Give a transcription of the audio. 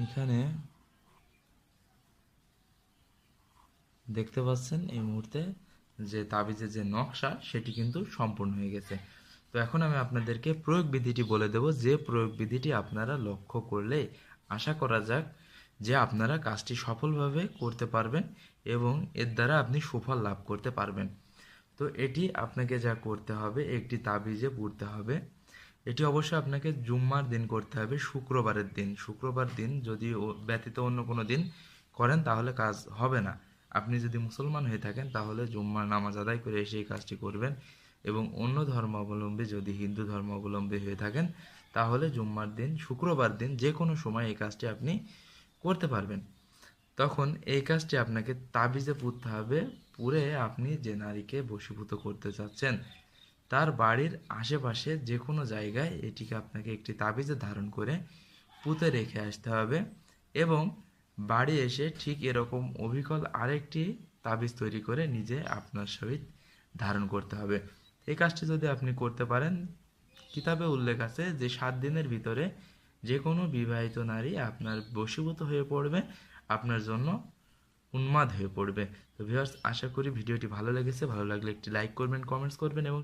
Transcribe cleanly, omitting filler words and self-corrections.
এখানে দেখতে পাচ্ছেন এই মুহূর্তে যে তাবিজের যে নকশা সেটি কিন্তু সম্পূর্ণ হয়ে গেছে। তো এখন আমি আপনাদেরকে প্রয়োগ বিধিটি বলে দেব, যে প্রয়োগ বিধিটি আপনারা লক্ষ্য করলে আশা করা যাক যে আপনারা কাজটি সফলভাবে করতে পারবেন এবং এর দ্বারা আপনি সুফল লাভ করতে পারবেন। তো এটি আপনাকে যা করতে হবে, একটি তাবিজে পড়তে হবে। এটি অবশ্যই আপনাকে জুম্মার দিন করতে হবে, শুক্রবারের দিন। শুক্রবার দিন যদি ব্যতীত অন্য কোনো দিন করেন তাহলে কাজ হবে না। আপনি যদি মুসলমান হয়ে থাকেন তাহলে জুম্মার নামাজ আদায় করে এসে এই কাজটি করবেন, এবং অন্য ধর্মাবলম্বী যদি হিন্দু ধর্মাবলম্বী হয়ে থাকেন তাহলে জুম্মার দিন, শুক্রবার দিন যে কোনো সময় এই কাজটি আপনি করতে পারবেন। তখন এই কাজটি আপনাকে তাবিজে পুঁততে হবে। পুরে আপনি যে নারীকে বশীভূত করতে চাচ্ছেন তার বাড়ির আশেপাশে যে কোনো জায়গায় এটিকে আপনাকে একটি তাবিজে ধারণ করে পুঁতে রেখে আসতে হবে, এবং বাড়ি এসে ঠিক এরকম অবিকল আরেকটি তাবিজ তৈরি করে নিজে আপনার সহিত ধারণ করতে হবে। এই কাজটি যদি আপনি করতে পারেন, কিতাবে উল্লেখ আছে যে 7 দিনের ভিতরে যে কোনো বিবাহিত নারী আপনার বশীভূত হয়ে পড়বে, আপনার জন্য উন্মাদ হয়ে পড়বে। তো ভিউয়ার্স, আশা করি ভিডিওটি ভালো লেগেছে। ভালো লাগলে একটি লাইক করবেন, কমেন্টস করবেন এবং